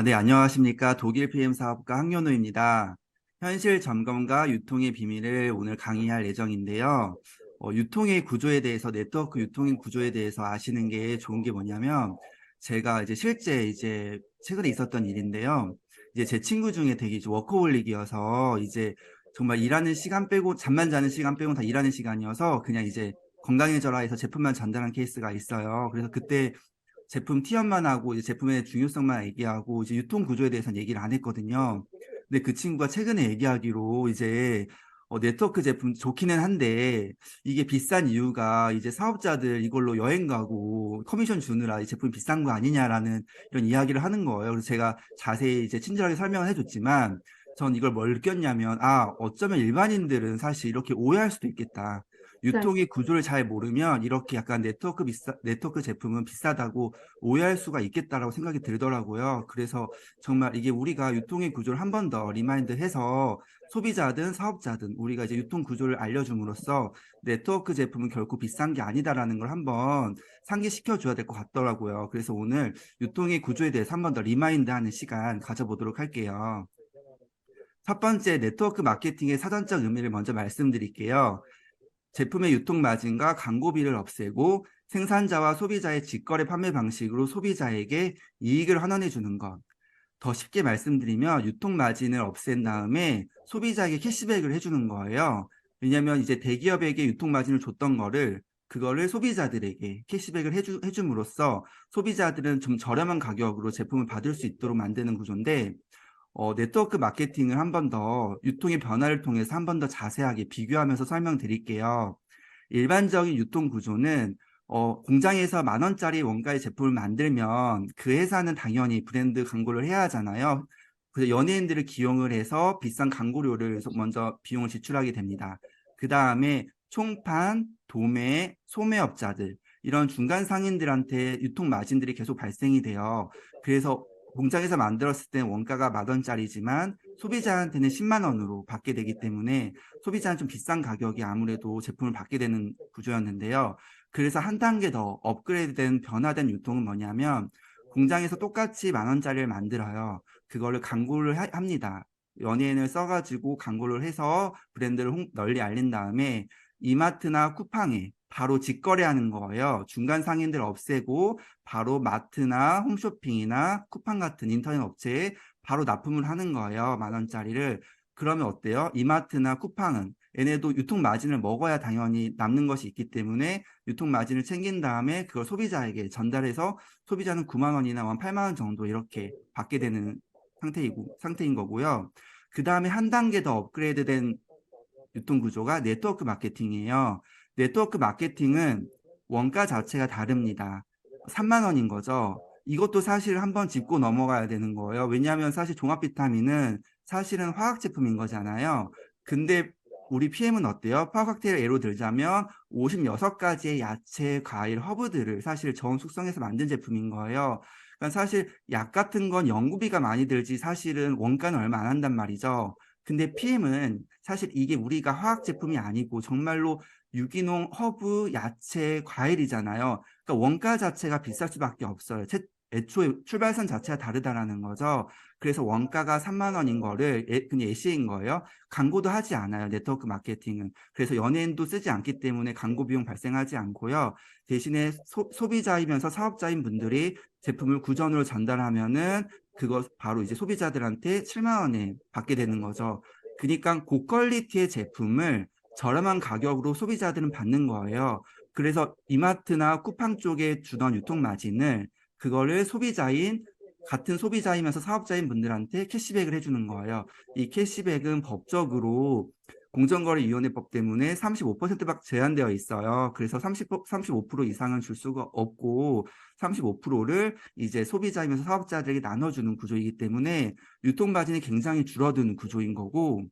네, 안녕하십니까. 독일 PM 사업가 황연우입니다. 현실 점검과 유통의 비밀을 오늘 강의할 예정인데요. 유통의 구조에 대해서, 네트워크 유통의 구조에 대해서 아시는 게 좋은 게 뭐냐면, 제가 이제 실제 이제 최근에 있었던 일인데요. 이제 제 친구 중에 되게 이제 워커홀릭이어서 이제 정말 일하는 시간 빼고, 잠만 자는 시간 빼고 다 일하는 시간이어서 그냥 이제 건강해져라 해서 제품만 전달한 케이스가 있어요. 그래서 그때 제품 티업만 하고 이제 제품의 중요성만 얘기하고 이제 유통 구조에 대해서는 얘기를 안 했거든요. 근데 그 친구가 최근에 얘기하기로 이제 네트워크 제품 좋기는 한데 이게 비싼 이유가 이제 사업자들 이걸로 여행 가고 커미션 주느라 이 제품이 비싼 거 아니냐라는 이런 이야기를 하는 거예요. 그래서 제가 자세히 이제 친절하게 설명을 해줬지만 전 이걸 뭘 느꼈냐면 어쩌면 일반인들은 사실 이렇게 오해할 수도 있겠다. 네, 유통의 구조를 잘 모르면 이렇게 약간 네트워크 제품은 비싸다고 오해할 수가 있겠다라고 생각이 들더라고요. 그래서 정말 이게 우리가 유통의 구조를 한 번 더 리마인드해서 소비자든 사업자든 우리가 이제 유통 구조를 알려줌으로써 네트워크 제품은 결코 비싼 게 아니다라는 걸 한번 상기시켜 줘야 될 것 같더라고요. 그래서 오늘 유통의 구조에 대해서 한 번 더 리마인드하는 시간 가져보도록 할게요. 첫 번째 네트워크 마케팅의 사전적 의미를 먼저 말씀드릴게요. 제품의 유통 마진과 광고비를 없애고 생산자와 소비자의 직거래 판매 방식으로 소비자에게 이익을 환원해 주는 것. 더 쉽게 말씀드리면 유통 마진을 없앤 다음에 소비자에게 캐시백을 해주는 거예요. 왜냐하면 이제 대기업에게 유통 마진을 줬던 거를 그거를 소비자들에게 캐시백을 해줌으로써 소비자들은 좀 저렴한 가격으로 제품을 받을 수 있도록 만드는 구조인데 네트워크 마케팅을 한 번 더 유통의 변화를 통해서 한 번 더 자세하게 비교하면서 설명드릴게요. 일반적인 유통 구조는 공장에서 10,000원짜리 원가의 제품을 만들면 그 회사는 당연히 브랜드 광고를 해야 하잖아요. 그래서 연예인들을 기용을 해서 비싼 광고료를 먼저 비용을 지출하게 됩니다. 그 다음에 총판, 도매, 소매업자들 이런 중간 상인들한테 유통 마진들이 계속 발생이 돼요. 그래서 공장에서 만들었을 때 원가가 10,000원짜리지만 소비자한테는 10만 원으로 받게 되기 때문에 소비자는 좀 비싼 가격에 아무래도 제품을 받게 되는 구조였는데요. 그래서 한 단계 더 업그레이드된 변화된 유통은 뭐냐면 공장에서 똑같이 10,000원짜리를 만들어요. 그거를 광고를 합니다. 연예인을 써가지고 광고를 해서 브랜드를 널리 알린 다음에 이마트나 쿠팡에 바로 직거래하는 거예요. 중간 상인들 없애고 바로 마트나 홈쇼핑이나 쿠팡 같은 인터넷 업체에 바로 납품을 하는 거예요. 10,000원짜리를. 그러면 어때요? 이마트나 쿠팡은 얘네도 유통 마진을 먹어야 당연히 남는 것이 있기 때문에 유통 마진을 챙긴 다음에 그걸 소비자에게 전달해서 소비자는 9만 원이나 8만 원 정도 이렇게 받게 되는 상태인 거고요. 그 다음에 한 단계 더 업그레이드된 유통 구조가 네트워크 마케팅이에요. 네트워크 마케팅은 원가 자체가 다릅니다. 3만 원인 거죠. 이것도 사실 한번 짚고 넘어가야 되는 거예요. 왜냐하면 사실 종합 비타민은 사실은 화학 제품인 거잖아요. 근데 우리 PM은 어때요? 화학 칵테일 예로 들자면 56가지의 야채, 과일, 허브들을 사실 저온 숙성해서 만든 제품인 거예요. 그러니까 사실 약 같은 건 연구비가 많이 들지 사실은 원가는 얼마 안 한단 말이죠. 근데 PM은 사실 이게 우리가 화학 제품이 아니고 정말로 유기농, 허브, 야채, 과일이잖아요. 그러니까 원가 자체가 비쌀 수밖에 없어요. 애초에 출발선 자체가 다르다라는 거죠. 그래서 원가가 3만 원인 거를 그냥 예시인 거예요. 광고도 하지 않아요. 네트워크 마케팅은. 그래서 연예인도 쓰지 않기 때문에 광고 비용 발생하지 않고요. 대신에 소비자이면서 사업자인 분들이 제품을 구전으로 전달하면은 그거 바로 이제 소비자들한테 7만 원에 받게 되는 거죠. 그러니까 고퀄리티의 제품을 저렴한 가격으로 소비자들은 받는 거예요. 그래서 이마트나 쿠팡 쪽에 주던 유통 마진을 그거를 같은 소비자이면서 사업자인 분들한테 캐시백을 해주는 거예요. 이 캐시백은 법적으로 공정거래위원회법 때문에 35%밖에 제한되어 있어요. 그래서 35% 이상은 줄 수가 없고 35%를 이제 소비자이면서 사업자들에게 나눠주는 구조이기 때문에 유통 마진이 굉장히 줄어드는 구조인 거고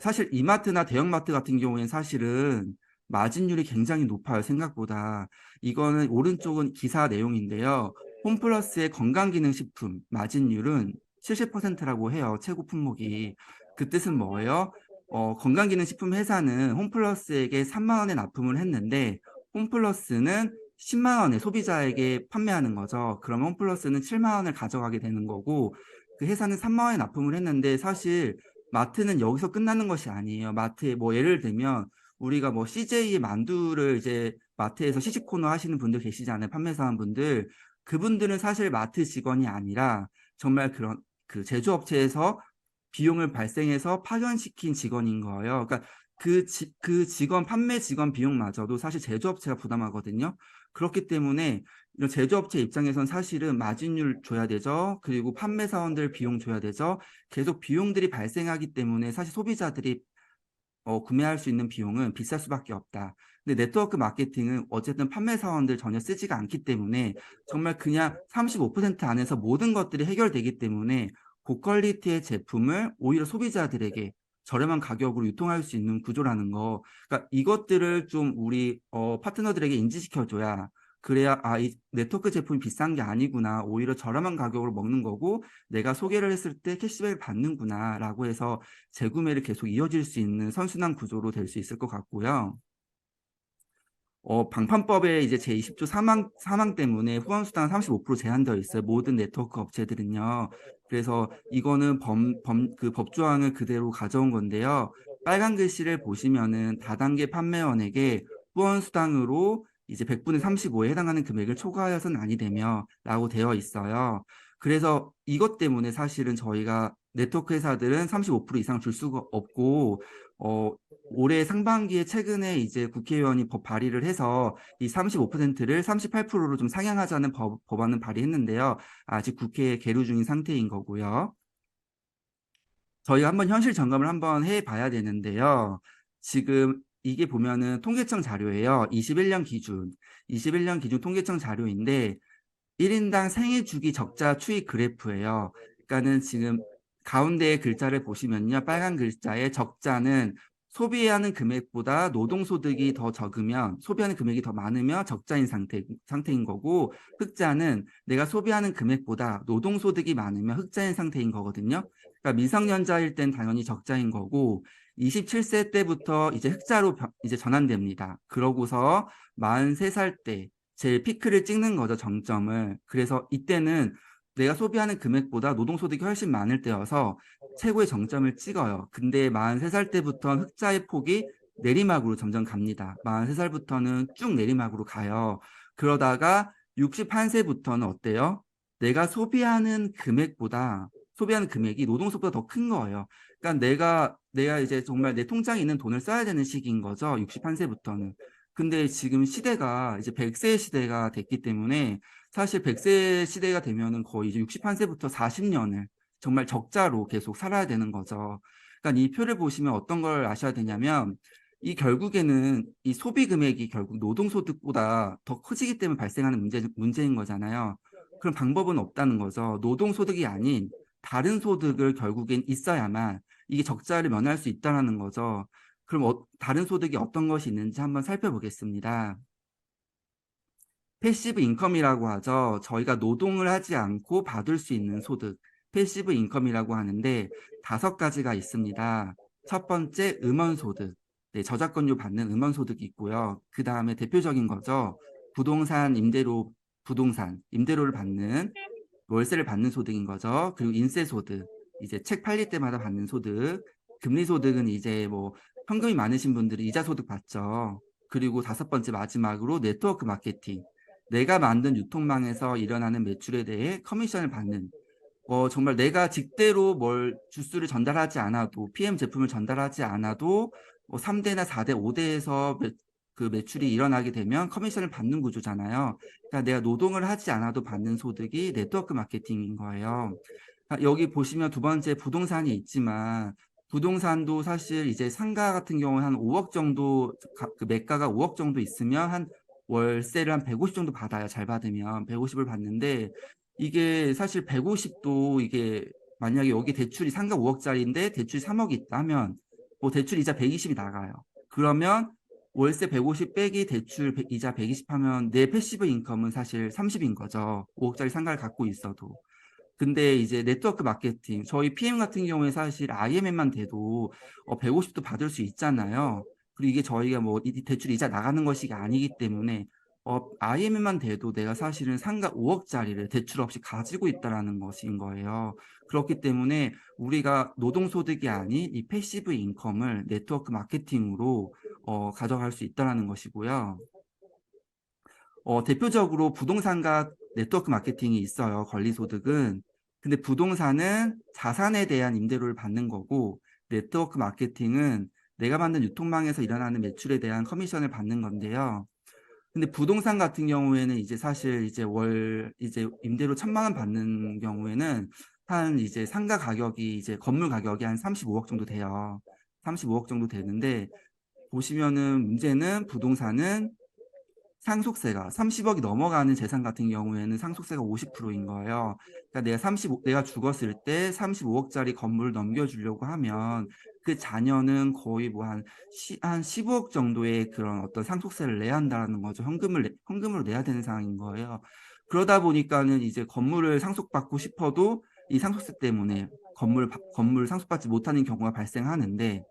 사실 이마트나 대형마트 같은 경우에는 사실은 마진율이 굉장히 높아요, 생각보다. 이거는 오른쪽은 기사 내용인데요. 홈플러스의 건강기능식품 마진율은 70%라고 해요, 최고 품목이. 그 뜻은 뭐예요? 건강기능식품 회사는 홈플러스에게 3만 원에 납품을 했는데, 홈플러스는 10만 원에 소비자에게 판매하는 거죠. 그러면 홈플러스는 7만 원을 가져가게 되는 거고 그 회사는 3만 원에 납품을 했는데 사실 마트는 여기서 끝나는 것이 아니에요. 마트에 뭐 예를 들면 우리가 뭐 CJ의 만두를 이제 마트에서 시식 코너 하시는 분들 계시잖아요. 판매사원분들. 그분들은 사실 마트 직원이 아니라 정말 그런 그 제조업체에서 비용을 발생해서 파견시킨 직원인 거예요. 그러니까 그 직원, 판매 직원 비용마저도 사실 제조업체가 부담하거든요. 그렇기 때문에 이런 제조업체 입장에선 사실은 마진율 줘야 되죠. 그리고 판매사원들 비용 줘야 되죠. 계속 비용들이 발생하기 때문에 사실 소비자들이 구매할 수 있는 비용은 비쌀 수밖에 없다. 근데 네트워크 마케팅은 어쨌든 판매 사원들 전혀 쓰지가 않기 때문에 정말 그냥 35% 안에서 모든 것들이 해결되기 때문에 고퀄리티의 제품을 오히려 소비자들에게 저렴한 가격으로 유통할 수 있는 구조라는 거. 그러니까 이것들을 좀 우리 파트너들에게 인지시켜줘야 그래야 이 네트워크 제품이 비싼 게 아니구나. 오히려 저렴한 가격으로 먹는 거고 내가 소개를 했을 때 캐시백을 받는구나라고 해서 재구매를 계속 이어질 수 있는 선순환 구조로 될 수 있을 것 같고요. 방판법에 이제 제20조 사망 때문에 후원수당 35% 제한되어 있어요. 모든 네트워크 업체들은요. 그래서 이거는 그 법조항을 그대로 가져온 건데요. 빨간 글씨를 보시면은 다단계 판매원에게 후원수당으로 이제 100분의 35에 해당하는 금액을 초과하여서는 아니 되며 라고 되어 있어요. 그래서 이것 때문에 사실은 저희가 네트워크 회사들은 35% 이상 줄 수가 없고, 올해 상반기에 최근에 이제 국회의원이 법 발의를 해서 이 35%를 38%로 좀 상향하자는 법안을 발의했는데요. 아직 국회에 계류 중인 상태인 거고요. 저희가 한번 현실 점검을 한번 해봐야 되는데요. 지금 이게 보면은 통계청 자료예요. 21년 기준 통계청 자료인데 1인당 생애 주기 적자 추이 그래프예요. 그러니까는 지금 가운데 글자를 보시면요. 빨간 글자의 적자는 소비하는 금액보다 노동소득이 더 적으면 소비하는 금액이 더 많으면 적자인 상태인 거고 흑자는 내가 소비하는 금액보다 노동소득이 많으면 흑자인 상태인 거거든요. 그러니까 미성년자일 땐 당연히 적자인 거고 27세 때부터 이제 흑자로 이제 전환됩니다. 그러고서 43살 때 제일 피크를 찍는 거죠, 정점을. 그래서 이때는 내가 소비하는 금액보다 노동소득이 훨씬 많을 때여서 최고의 정점을 찍어요. 근데 43살 때부터는 흑자의 폭이 내리막으로 점점 갑니다. 43살부터는 쭉 내리막으로 가요. 그러다가 61세부터는 어때요? 내가 소비하는 금액이 노동소득보다 더 큰 거예요. 그러니까 내가 이제 정말 내 통장에 있는 돈을 써야 되는 시기인 거죠. 61세부터는. 근데 지금 시대가 이제 100세 시대가 됐기 때문에 사실 100세 시대가 되면은 거의 이제 61세부터 40년을 정말 적자로 계속 살아야 되는 거죠. 그러니까 이 표를 보시면 어떤 걸 아셔야 되냐면 이 결국에는 이 소비 금액이 결국 노동소득보다 더 커지기 때문에 발생하는 문제인 거잖아요. 그런 방법은 없다는 거죠. 노동소득이 아닌 다른 소득을 결국엔 있어야만 이게 적자를 면할 수 있다는 거죠. 그럼 다른 소득이 어떤 것이 있는지 한번 살펴보겠습니다. 패시브 인컴이라고 하죠. 저희가 노동을 하지 않고 받을 수 있는 소득, 패시브 인컴이라고 하는데 5가지가 있습니다. 첫 번째, 음원소득. 네, 저작권료 받는 음원소득이 있고요. 그 다음에 대표적인 거죠. 임대료를 받는, 월세를 받는 소득인 거죠. 그리고 인세소득, 이제 책 팔릴 때마다 받는 소득, 금리소득은 이제 뭐 현금이 많으신 분들이 이자소득 받죠. 그리고 5번째 마지막으로 네트워크 마케팅. 내가 만든 유통망에서 일어나는 매출에 대해 커미션을 받는 정말 내가 직대로 주스를 전달하지 않아도 PM 제품을 전달하지 않아도 3대나 4대, 5대에서 그 매출이 일어나게 되면 커미션을 받는 구조잖아요. 그러니까 내가 노동을 하지 않아도 받는 소득이 네트워크 마케팅인 거예요. 그러니까 여기 보시면 두 번째 부동산이 있지만 부동산도 사실 이제 상가 같은 경우는 한 5억 정도 그 매가가 5억 정도 있으면 한 월세를 한 150 정도 받아요. 잘 받으면 150을 받는데 이게 사실 150도 이게 만약에 여기 대출이 상가 5억짜리인데 대출이 3억이 있다 하면 뭐 대출 이자 120이 나가요. 그러면 월세 150 빼기 대출 이자 120 하면 내 패시브 인컴은 사실 30인 거죠. 5억짜리 상가를 갖고 있어도. 근데 이제 네트워크 마케팅, 저희 PM 같은 경우에 사실 IMM만 돼도 150도 받을 수 있잖아요. 그리고 이게 저희가 뭐 이 대출 이자 나가는 것이 아니기 때문에 IMF만 돼도 내가 사실은 상가 5억짜리를 대출 없이 가지고 있다라는 것인 거예요. 그렇기 때문에 우리가 노동소득이 아닌 이 패시브 인컴을 네트워크 마케팅으로 가져갈 수 있다라는 것이고요. 대표적으로 부동산과 네트워크 마케팅이 있어요. 권리소득은. 근데 부동산은 자산에 대한 임대료를 받는 거고, 네트워크 마케팅은 내가 만든 유통망에서 일어나는 매출에 대한 커미션을 받는 건데요. 근데 부동산 같은 경우에는 이제 사실 이제 이제 임대료 1,000만 원 받는 경우에는 한 이제 상가 가격이 이제 건물 가격이 한 35억 정도 돼요. 35억 정도 되는데 보시면은 문제는 부동산은 상속세가 30억이 넘어가는 재산 같은 경우에는 상속세가 50%인 거예요. 그러니까 내가 죽었을 때 35억짜리 건물을 넘겨주려고 하면 그 자녀는 거의 뭐 한 15억 정도의 그런 어떤 상속세를 내야 한다는 거죠. 현금으로 내야 되는 상황인 거예요. 그러다 보니까는 이제 건물을 상속받고 싶어도 이 상속세 때문에 건물 상속받지 못하는 경우가 발생하는데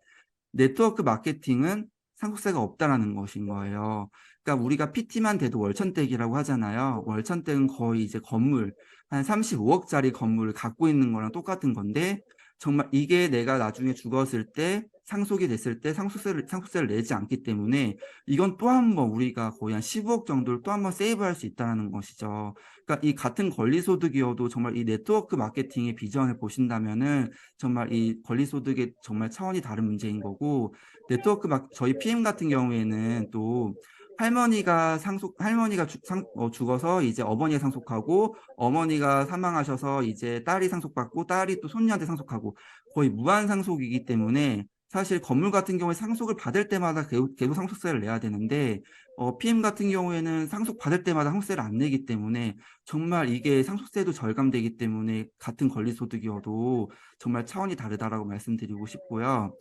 네트워크 마케팅은 상속세가 없다라는 것인 거예요. 그러니까 우리가 PT만 돼도 월천댁이라고 하잖아요. 월천댁은 거의 이제 건물 한 35억짜리 건물을 갖고 있는 거랑 똑같은 건데 정말 이게 내가 나중에 죽었을 때 상속이 됐을 때 상속세를 내지 않기 때문에 이건 또 한 번 우리가 거의 한 15억 정도를 또 한 번 세이브할 수 있다는 것이죠. 그러니까 이 같은 권리소득이어도 정말 이 네트워크 마케팅의 비전을 보신다면은 정말 이 권리소득의 정말 차원이 다른 문제인 거고 저희 PM 같은 경우에는 또 할머니가 죽어서 이제 어머니가 상속하고 어머니가 사망하셔서 이제 딸이 상속받고 딸이 또 손녀한테 상속하고 거의 무한 상속이기 때문에 사실 건물 같은 경우에 상속을 받을 때마다 계속 상속세를 내야 되는데 PM 같은 경우에는 상속 받을 때마다 상속세를 안 내기 때문에 정말 이게 상속세도 절감되기 때문에 같은 권리소득이어도 정말 차원이 다르다라고 말씀드리고 싶고요.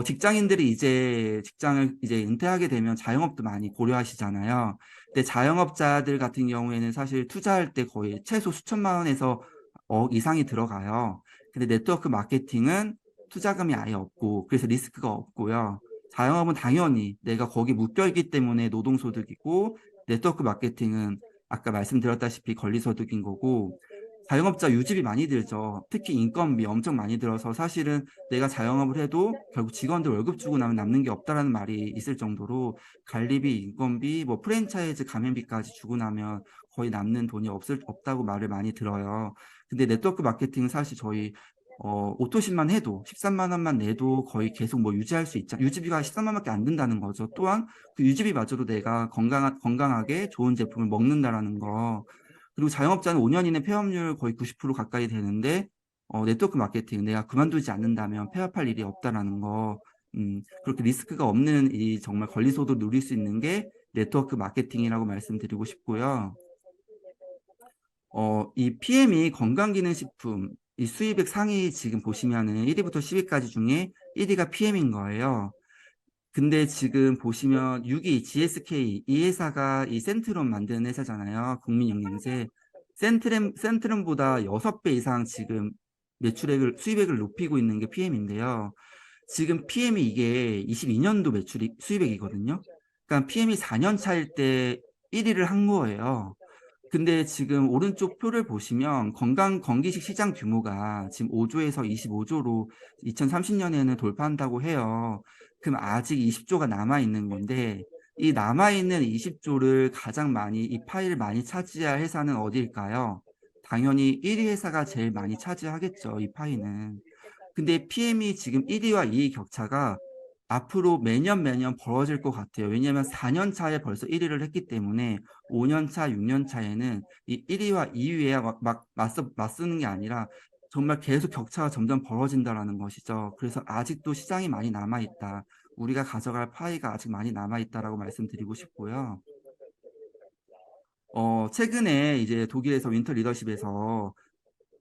직장인들이 이제 직장을 이제 은퇴하게 되면 자영업도 많이 고려하시잖아요. 근데 자영업자들 같은 경우에는 사실 투자할 때 거의 최소 수천만 원에서 억 이상이 들어가요. 근데 네트워크 마케팅은 투자금이 아예 없고 그래서 리스크가 없고요. 자영업은 당연히 내가 거기 묶여 있기 때문에 노동소득이고 네트워크 마케팅은 아까 말씀드렸다시피 권리소득인 거고 자영업자 유지비 많이 들죠. 특히 인건비 엄청 많이 들어서 사실은 내가 자영업을 해도 결국 직원들 월급 주고 나면 남는 게 없다라는 말이 있을 정도로 관리비, 인건비, 뭐 프랜차이즈 가맹비까지 주고 나면 거의 남는 돈이 없다고 말을 많이 들어요. 근데 네트워크 마케팅은 사실 저희 오토십만 해도 13만 원만 내도 거의 계속 뭐 유지할 수 있죠. 유지비가 13만 원밖에 안 든다는 거죠. 또한 그 유지비마저도 내가 건강하게 좋은 제품을 먹는다라는 거. 그리고 자영업자는 5년 이내 폐업률 거의 90% 가까이 되는데 네트워크 마케팅 내가 그만두지 않는다면 폐업할 일이 없다라는 거. 그렇게 리스크가 없는 이 정말 권리소득을 누릴 수 있는 게 네트워크 마케팅이라고 말씀드리고 싶고요. 이 PM이 건강기능식품, 이 수입액 상위 지금 보시면은 1위부터 10위까지 중에 1위가 PM인 거예요. 근데 지금 보시면 6위 GSK 이 회사가 이 센트럼 만드는 회사잖아요. 국민영양제. 센트럼보다 6배 이상 지금 수입액을 높이고 있는 게 PM인데요. 지금 PM이 이게 22년도 수입액이거든요. 그러니까 PM이 4년 차일 때 1위를 한 거예요. 근데 지금 오른쪽 표를 보시면 건기식 시장 규모가 지금 5조에서 25조로 2030년에는 돌파한다고 해요. 그럼 아직 20조가 남아 있는 건데 이 남아 있는 20조를 가장 많이 이 파일을 많이 차지할 회사는 어디일까요? 당연히 1위 회사가 제일 많이 차지하겠죠, 이 파이는. 근데 PM이 지금 1위와 2위 격차가 앞으로 매년 벌어질 것 같아요. 왜냐하면 4년 차에 벌써 1위를 했기 때문에 5년 차, 6년 차에는 이 1위와 2위에 막 맞서는 게 아니라 정말 계속 격차가 점점 벌어진다라는 것이죠. 그래서 아직도 시장이 많이 남아있다. 우리가 가져갈 파이가 아직 많이 남아있다라고 말씀드리고 싶고요. 최근에 이제 독일에서 윈터 리더십에서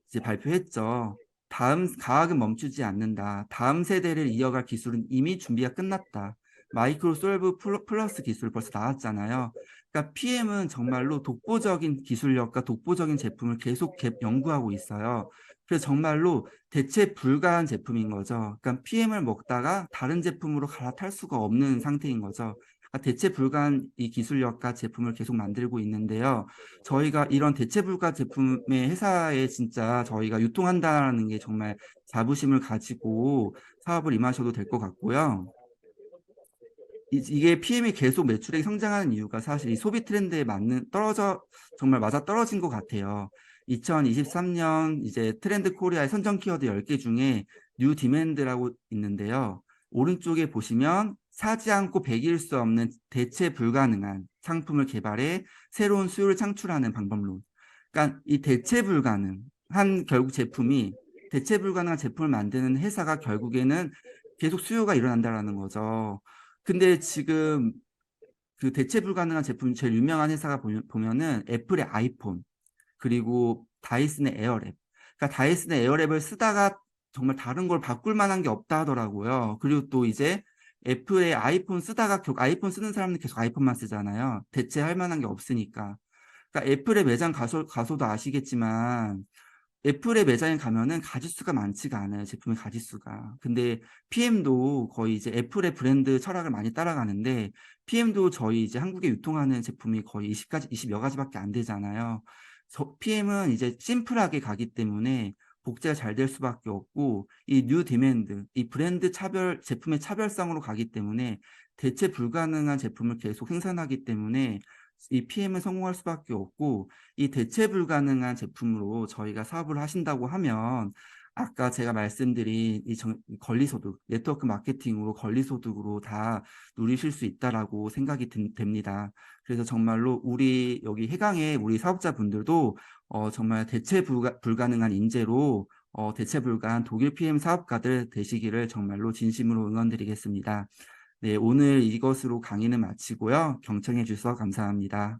이제 발표했죠. 다음 과학은 멈추지 않는다. 다음 세대를 이어갈 기술은 이미 준비가 끝났다. 마이크로 솔브 플러스 기술 벌써 나왔잖아요. 그러니까 PM은 정말로 독보적인 기술력과 독보적인 제품을 계속 연구하고 있어요. 그래서 정말로 대체 불가한 제품인 거죠. 그러니까 PM을 먹다가 다른 제품으로 갈아탈 수가 없는 상태인 거죠. 대체 불가한 이 기술력과 제품을 계속 만들고 있는데요. 저희가 이런 대체 불가 제품의 회사에 진짜 저희가 유통한다는 게 정말 자부심을 가지고 사업을 임하셔도 될 것 같고요. 이게 PM이 계속 매출액이 성장하는 이유가 사실 이 소비 트렌드에 정말 맞아 떨어진 것 같아요. 2023년 이제 트렌드 코리아의 선정 키워드 10개 중에 뉴 디맨드라고 있는데요. 오른쪽에 보시면 사지 않고 배기일 수 없는 대체 불가능한 상품을 개발해 새로운 수요를 창출하는 방법론. 그러니까 이 결국 대체 불가능한 제품을 만드는 회사가 결국에는 계속 수요가 일어난다라는 거죠. 근데 지금 그 대체 불가능한 제품 제일 유명한 회사가 보면은 애플의 아이폰 그리고 다이슨의 에어랩. 그러니까 다이슨의 에어랩을 쓰다가 정말 다른 걸 바꿀 만한 게 없다 하더라고요. 그리고 또 이제 애플의 아이폰 쓰다가 결국 아이폰 쓰는 사람들 계속 아이폰만 쓰잖아요. 대체할 만한 게 없으니까. 그러니까 애플의 매장 가서도 아시겠지만 애플의 매장에 가면은 가짓수가 많지가 않아요. 제품의 가짓수가. 근데 PM도 거의 이제 애플의 브랜드 철학을 많이 따라가는데 PM도 저희 이제 한국에 유통하는 제품이 거의 20여 가지밖에 안 되잖아요. PM은 이제 심플하게 가기 때문에 복제가 잘 될 수밖에 없고 이 뉴 디맨드, 이 브랜드 제품의 차별성으로 가기 때문에 대체 불가능한 제품을 계속 생산하기 때문에 이 PM은 성공할 수밖에 없고 이 대체 불가능한 제품으로 저희가 사업을 하신다고 하면 아까 제가 말씀드린 이 권리소득, 네트워크 마케팅으로 권리소득으로 다 누리실 수 있다라고 생각이 됩니다. 그래서 정말로 여기 해강의 우리 사업자분들도 정말 불가능한 인재로 대체 불가한 독일 PM 사업가들 되시기를 정말로 진심으로 응원드리겠습니다. 네, 오늘 이것으로 강의는 마치고요. 경청해 주셔서 감사합니다.